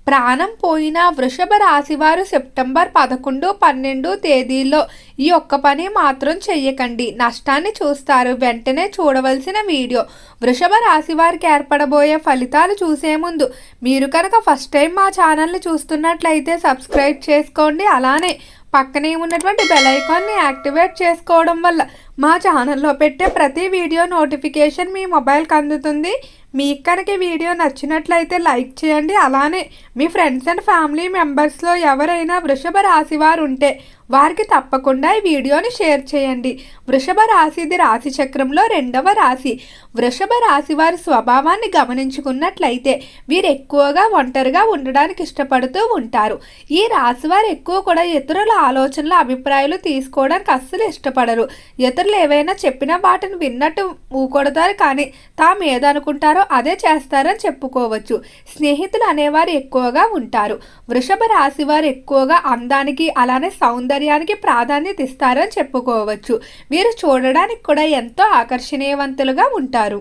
ప్రాణం పోయిన వృషభ రాశివారు సెప్టెంబర్ 11, 12 తేదీల్లో ఈ ఒక్క పని మాత్రం చెయ్యకండి, నష్టాన్ని చూస్తారు. వెంటనే చూడవలసిన వీడియో. వృషభ రాశి వారికి ఏర్పడబోయే ఫలితాలు చూసే ముందు మీరు కనుక ఫస్ట్ టైం మా ఛానల్ని చూస్తున్నట్లయితే సబ్స్క్రైబ్ చేసుకోండి. అలానే పక్కనే ఉన్నటువంటి బెల్ ఐకాన్ని యాక్టివేట్ చేసుకోవడం వల్ల మా ఛానల్లో పెట్టే ప్రతి వీడియో నోటిఫికేషన్ మీ మొబైల్కి అందుతుంది. మీకు కనుక వీడియో నచ్చినట్లయితే లైక్ చేయండి. అలానే మీ ఫ్రెండ్స్ అండ్ ఫ్యామిలీ మెంబర్స్లో ఎవరైనా వృషభ రాశి వారు ఉంటే వారికి తప్పకుండా ఈ వీడియోని షేర్ చేయండి. వృషభ రాశిది రాశి చక్రంలో 2వ రాశి. వృషభ రాశి వారి స్వభావాన్ని గమనించుకున్నట్లయితే వీరు ఎక్కువగా ఒంటరిగా ఉండడానికి ఇష్టపడుతూ ఉంటారు. ఈ రాశి వారు ఎక్కువ కూడా ఇతరుల ఆలోచనలు, అభిప్రాయాలు తీసుకోవడానికి అస్సలు ఇష్టపడరు. ఇతరులు ఏవైనా చెప్పిన వాటిని విన్నట్టు ఊకొడతారు, కానీ తాము ఏదనుకుంటారో అదే చేస్తారని చెప్పుకోవచ్చు. స్నేహితులు అనేవారు ఎక్కువగా ఉంటారు. వృషభ రాశి వారు ఎక్కువగా అందానికి అలానే సౌందర్యానికి ప్రాధాన్యత ఇస్తారని చెప్పుకోవచ్చు. వీరు చూడడానికి కూడా ఎంతో ఆకర్షణీయవంతులుగా ఉంటారు.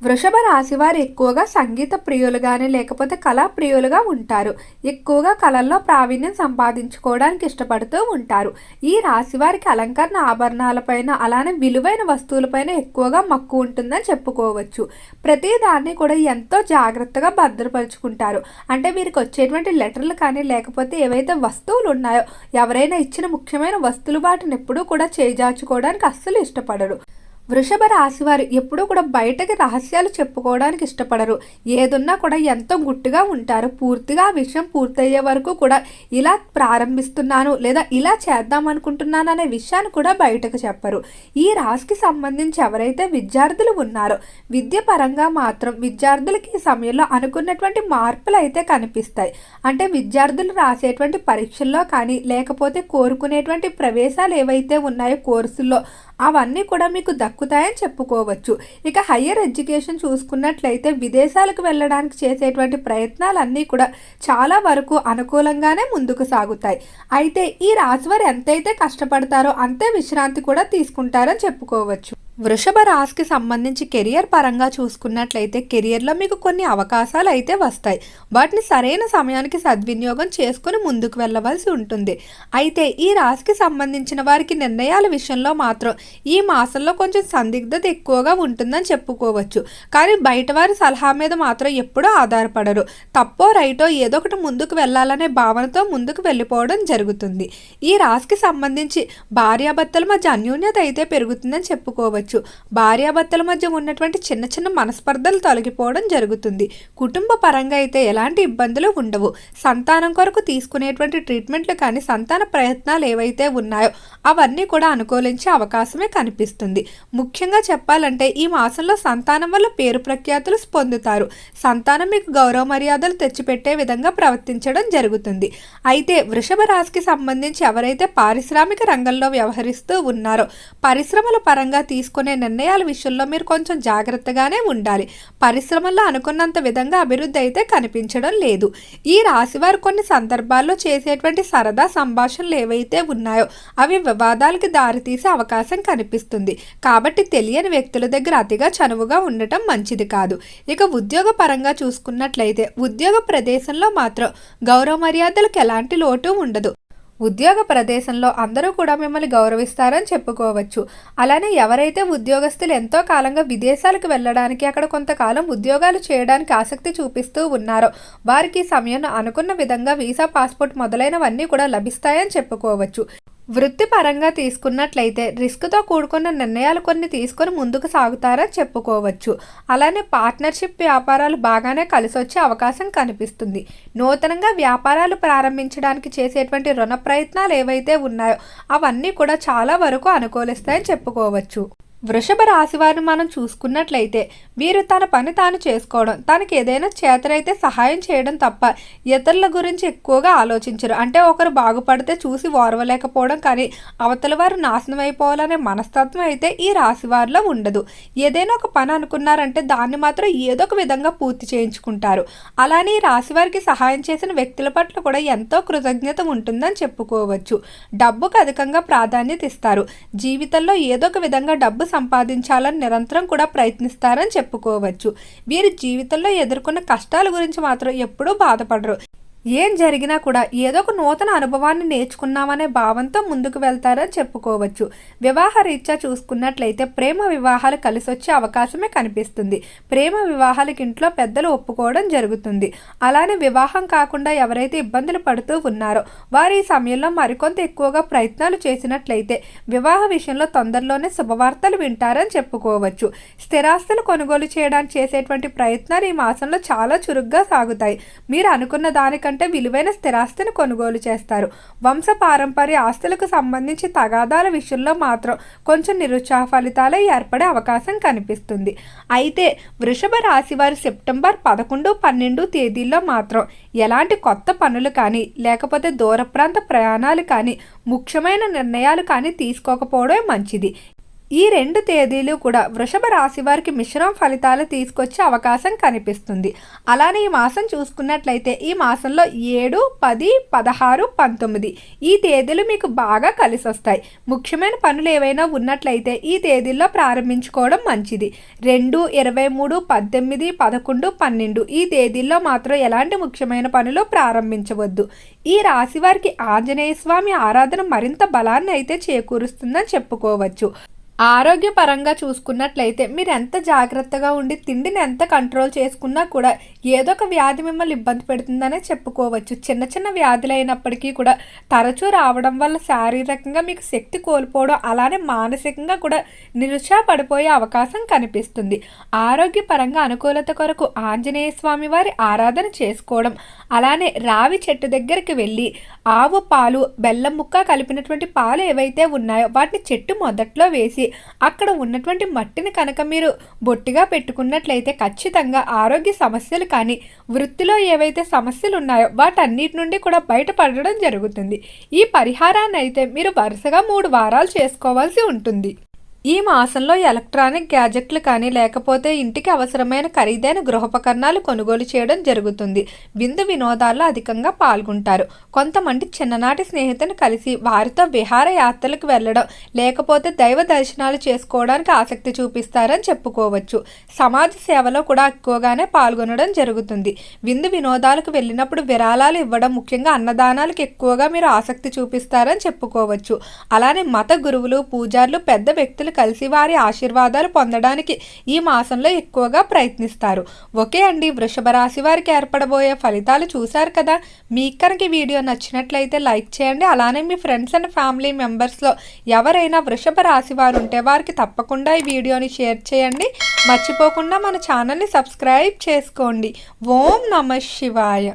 వృషభ రాశి వారు ఎక్కువగా సంగీత ప్రియులుగానే లేకపోతే కళా ప్రియులుగా ఉంటారు. ఎక్కువగా కళల్లో ప్రావీణ్యం సంపాదించుకోవడానికి ఇష్టపడుతూ ఉంటారు. ఈ రాశి వారికి అలంకరణ ఆభరణాలపైన అలానే విలువైన వస్తువులపైన ఎక్కువగా మక్కువ ఉంటుందని చెప్పుకోవచ్చు. ప్రతి దాన్ని కూడా ఎంతో జాగ్రత్తగా భద్రపరుచుకుంటారు. అంటే వీరికి వచ్చేటువంటి లెటర్లు కానీ లేకపోతే ఏవైతే వస్తువులు ఉన్నాయో ఎవరైనా ఇచ్చిన ముఖ్యమైన వస్తువులు వాటిని ఎప్పుడూ కూడా చేజార్చుకోవడానికి అస్సలు ఇష్టపడరు. వృషభ రాశి వారు ఎప్పుడూ కూడా బయటకి రహస్యాలు చెప్పుకోవడానికి ఇష్టపడరు. ఏదున్నా కూడా ఎంతో గుట్టుగా ఉంటారు. పూర్తిగా ఆ విషయం పూర్తయ్యే వరకు కూడా ఇలా ప్రారంభిస్తున్నాను లేదా ఇలా చేద్దాం అనుకుంటున్నాను అనే విషయాన్ని కూడా బయటకు చెప్పరు. ఈ రాశికి సంబంధించి ఎవరైతే విద్యార్థులు ఉన్నారో విద్య పరంగా మాత్రం విద్యార్థులకి ఈ సమయంలో అనుకున్నటువంటి మార్పులు అయితే కనిపిస్తాయి. అంటే విద్యార్థులు రాసేటువంటి పరీక్షల్లో కానీ లేకపోతే కోరుకునేటువంటి ప్రవేశాలు ఏవైతే ఉన్నాయో కోర్సుల్లో అవన్నీ కూడా మీకు దక్కుతాయని చెప్పుకోవచ్చు. ఇక హయ్యర్ ఎడ్యుకేషన్ చూసుకున్నట్లయితే విదేశాలకు వెళ్ళడానికి చేసేటువంటి ప్రయత్నాలన్నీ కూడా చాలా వరకు అనుకూలంగానే ముందుకు సాగుతాయి. అయితే ఈ రాశివారు ఎంతైతే కష్టపడతారో అంతే విశ్రాంతి కూడా తీసుకుంటారని చెప్పుకోవచ్చు. వృషభ రాశికి సంబంధించి కెరియర్ పరంగా చూసుకున్నట్లయితే కెరియర్లో మీకు కొన్ని అవకాశాలు అయితే వస్తాయి. వాటిని సరైన సమయానికి సద్వినియోగం చేసుకుని ముందుకు వెళ్ళవలసి ఉంటుంది. అయితే ఈ రాశికి సంబంధించిన వారికి నిర్ణయాల విషయంలో మాత్రం ఈ మాసంలో కొంచెం సందిగ్ధత ఎక్కువగా ఉంటుందని చెప్పుకోవచ్చు. కానీ బయట వారి సలహా మీద మాత్రం ఎప్పుడూ ఆధారపడరు. తప్పో రైటో ఏదో ఒకటి ముందుకు వెళ్ళాలనే భావనతో ముందుకు వెళ్ళిపోవడం జరుగుతుంది. ఈ రాశికి సంబంధించి భార్యాభర్తల మధ్య అన్యోన్యత అయితే పెరుగుతుందని చెప్పుకోవచ్చు. భార్యాభర్తల మధ్య ఉన్నటువంటి చిన్న చిన్న మనస్పర్ధలు తొలగిపోవడం జరుగుతుంది. కుటుంబ పరంగా అయితే ఎలాంటి ఇబ్బందులు ఉండవు. సంతానం కొరకు తీసుకునేటువంటి ట్రీట్మెంట్లు కానీ సంతాన ప్రయత్నాలు ఏవైతే ఉన్నాయో అవన్నీ కూడా అనుకూలించే అవకాశమే కనిపిస్తుంది. ముఖ్యంగా చెప్పాలంటే ఈ మాసంలో సంతానం వల్ల పేరు ప్రఖ్యాతులు పొందుతారు. సంతానం మీకు గౌరవ మర్యాదలు తెచ్చిపెట్టే విధంగా ప్రవర్తించడం జరుగుతుంది. అయితే వృషభ రాశికి సంబంధించి ఎవరైతే పారిశ్రామిక రంగంలో వ్యవహరిస్తూ ఉన్నారో పరిశ్రమల పరంగా తీసుకునే నిర్ణయాల విషయంలో మీరు కొంచెం జాగ్రత్తగానే ఉండాలి. పరిశ్రమల్లో అనుకున్నంత విధంగా అభివృద్ధి అయితే కనిపించడం లేదు. ఈ రాశి వారు కొన్ని సందర్భాల్లో చేసేటువంటి సరదా సంభాషణలు ఏవైతే ఉన్నాయో అవి వివాదాలకి దారితీసే అవకాశం కనిపిస్తుంది. కాబట్టి తెలియని వ్యక్తుల దగ్గర అతిగా చనువుగా ఉండటం మంచిది కాదు. ఇక ఉద్యోగ పరంగా చూసుకున్నట్లయితే ఉద్యోగ ప్రదేశంలో మాత్రం గౌరవ మర్యాదలకు ఎలాంటి లోటు ఉండదు. ఉద్యోగ ప్రదేశంలో అందరూ కూడా మిమ్మల్ని గౌరవిస్తారని చెప్పుకోవచ్చు. అలానే ఎవరైతే ఉద్యోగస్తులు ఎంతో కాలంగా విదేశాలకు వెళ్ళడానికి అక్కడ కొంతకాలం ఉద్యోగాలు చేయడానికి ఆసక్తి చూపిస్తూ ఉన్నారో వారికి ఈ సమయంలో అనుకున్న విధంగా వీసా, పాస్పోర్ట్ మొదలైనవన్నీ కూడా లభిస్తాయని చెప్పుకోవచ్చు. వృత్తిపరంగా తీసుకున్నట్లయితే రిస్క్తో కూడుకున్న నిర్ణయాలు కొన్ని తీసుకొని ముందుకు సాగుతారని చెప్పుకోవచ్చు. అలానే పార్ట్నర్షిప్ వ్యాపారాలు బాగానే కలిసొచ్చే అవకాశం కనిపిస్తుంది. నూతనంగా వ్యాపారాలు ప్రారంభించడానికి చేసేటువంటి రుణ ప్రయత్నాలు ఏవైతే ఉన్నాయో అవన్నీ కూడా చాలా వరకు అనుకూలిస్తాయని చెప్పుకోవచ్చు. వృషభ రాశి వారిని మనం చూసుకున్నట్లయితే వీరు తన పని తాను చేసుకోవడం, తనకి ఏదైనా చేతనైతే సహాయం చేయడం తప్ప ఇతరుల గురించి ఎక్కువగా ఆలోచించరు. అంటే ఒకరు బాగుపడితే చూసి ఓర్వలేకపోవడం కానీ అవతల వారు నాశనం అయిపోవాలనే మనస్తత్వం అయితే ఈ రాశి వారిలో ఉండదు. ఏదైనా ఒక పని అనుకున్నారంటే దాన్ని మాత్రం ఏదో ఒక విధంగా పూర్తి చేయించుకుంటారు. అలానే ఈ రాశి వారికి సహాయం చేసిన వ్యక్తుల పట్ల కూడా ఎంతో కృతజ్ఞత ఉంటుందని చెప్పుకోవచ్చు. డబ్బుకు అధికంగా ప్రాధాన్యత ఇస్తారు. జీవితంలో ఏదో ఒక విధంగా డబ్బు సంపాదించాలని నిరంతరం కూడా ప్రయత్నిస్తారని చెప్పుకోవచ్చు. వీరి జీవితంలో ఎదుర్కొన్న కష్టాల గురించి మాత్రం ఎప్పుడూ బాధపడరు. ఏం జరిగినా కూడా ఏదో ఒక నూతన అనుభవాన్ని నేర్చుకున్నామనే భావంతో ముందుకు వెళ్తారని చెప్పుకోవచ్చు. వివాహ రీత్యా చూసుకున్నట్లయితే ప్రేమ వివాహాలు కలిసొచ్చే అవకాశమే కనిపిస్తుంది. ప్రేమ వివాహాలకి ఇంట్లో పెద్దలు ఒప్పుకోవడం జరుగుతుంది. అలానే వివాహం కాకుండా ఎవరైతే ఇబ్బందులు పడుతూ ఉన్నారో వారు ఈ సమయంలో మరికొంత ఎక్కువగా ప్రయత్నాలు చేసినట్లయితే వివాహ విషయంలో తొందరలోనే శుభవార్తలు వింటారని చెప్పుకోవచ్చు. స్థిరాస్తులు కొనుగోలు చేయడానికి చేసేటువంటి ప్రయత్నాలు ఈ మాసంలో చాలా చురుగ్గా సాగుతాయి. మీరు అనుకున్న దానికంటే విలువైన స్థిరాస్తిని కొనుగోలు చేస్తారు. వంశ పారంపర్య ఆస్తులకు సంబంధించి తగాదాల విషయంలో మాత్రం కొంచెం నిరుత్సాహ ఫలితాలే ఏర్పడే అవకాశం కనిపిస్తుంది. అయితే వృషభ రాశి వారు సెప్టెంబర్ 11, 12 తేదీల్లో మాత్రం ఎలాంటి కొత్త పనులు కానీ లేకపోతే దూర ప్రాంత ప్రయాణాలు కానీ ముఖ్యమైన నిర్ణయాలు కానీ తీసుకోకపోవడమే మంచిది. ఈ 2 తేదీలు కూడా వృషభ రాశి వారికి మిశ్రమ ఫలితాలు తీసుకొచ్చే అవకాశం కనిపిస్తుంది. అలానే ఈ మాసం చూసుకున్నట్లయితే ఈ మాసంలో 7, 10, 16, 19 ఈ తేదీలు మీకు బాగా కలిసి వస్తాయి. ముఖ్యమైన పనులు ఏవైనా ఉన్నట్లయితే ఈ తేదీల్లో ప్రారంభించుకోవడం మంచిది. 2, 23, 18, 11, 12 ఈ తేదీల్లో మాత్రం ఎలాంటి ముఖ్యమైన పనులు ప్రారంభించవద్దు. ఈ రాశి వారికి ఆంజనేయ స్వామి ఆరాధన మరింత బలాన్ని అయితే చేకూరుస్తుందని చెప్పుకోవచ్చు. ఆరోగ్యపరంగా చూసుకున్నట్లయితే మీరు ఎంత జాగ్రత్తగా ఉండి తిండిని ఎంత కంట్రోల్ చేసుకున్నా కూడా ఏదో ఒక వ్యాధి మిమ్మల్ని ఇబ్బంది పెడుతుందనే చెప్పుకోవచ్చు. చిన్న చిన్న వ్యాధులు అయినప్పటికీ కూడా తరచూ రావడం వల్ల శారీరకంగా మీకు శక్తి కోల్పోవడం అలానే మానసికంగా కూడా నిరుత్సాహపడిపోయే అవకాశం కనిపిస్తుంది. ఆరోగ్యపరంగా అనుకూలత కొరకు ఆంజనేయ స్వామి వారి ఆరాధన చేసుకోవడం అలానే రావి చెట్టు దగ్గరికి వెళ్ళి ఆవు పాలు బెల్లం ముక్క కలిపినటువంటి పాలు ఏవైతే ఉన్నాయో వాటిని చెట్టు మొదట్లో వేసి అక్కడ ఉన్నటువంటి మట్టిని కనుక మీరు బొట్టిగా పెట్టుకున్నట్లయితే ఖచ్చితంగా ఆరోగ్య సమస్యలు కానీ వృత్తిలో ఏవైతే సమస్యలు ఉన్నాయో వాటన్నిటి నుండి కూడా బయటపడడం జరుగుతుంది. ఈ పరిహారాన్ని అయితే మీరు వరుసగా 3 వారాలు చేసుకోవాల్సి ఉంటుంది. ఈ మాసంలో ఎలక్ట్రానిక్ గ్యాజెట్లు కానీ లేకపోతే ఇంటికి అవసరమైన ఖరీదైన గృహోపకరణాలు కొనుగోలు చేయడం జరుగుతుంది. విందు వినోదాల్లో అధికంగా పాల్గొంటారు. కొంతమంది చిన్ననాటి స్నేహితులను కలిసి వారితో విహారయాత్రలకు వెళ్ళడం లేకపోతే దైవ దర్శనాలు చేసుకోవడానికి ఆసక్తి చూపిస్తారని చెప్పుకోవచ్చు. సమాజ సేవలో కూడా ఎక్కువగానే పాల్గొనడం జరుగుతుంది. విందు వినోదాలకు వెళ్ళినప్పుడు విరాళాలు ఇవ్వడం ముఖ్యంగా అన్నదానాలకు ఎక్కువగా మీరు ఆసక్తి చూపిస్తారని చెప్పుకోవచ్చు. అలానే మత గురువులు పూజారులు పెద్ద వ్యక్తులు కలిసి వారి ఆశీర్వాదాలు పొందడానికి ఈ మాసంలో ఎక్కువగా ప్రయత్నిస్తారు. ఓకే అండి, వృషభ రాశి వారికి ఏర్పడబోయే ఫలితాలు చూశారు కదా. మీకు కనుక ఈ వీడియో నచ్చినట్లయితే లైక్ చేయండి. అలానే మీ ఫ్రెండ్స్ అండ్ ఫ్యామిలీ మెంబర్స్లో ఎవరైనా వృషభ రాశి వారు ఉంటే వారికి తప్పకుండా ఈ వీడియోని షేర్ చేయండి. మర్చిపోకుండా మన ఛానల్ని సబ్స్క్రైబ్ చేసుకోండి. ఓం నమః శివాయ.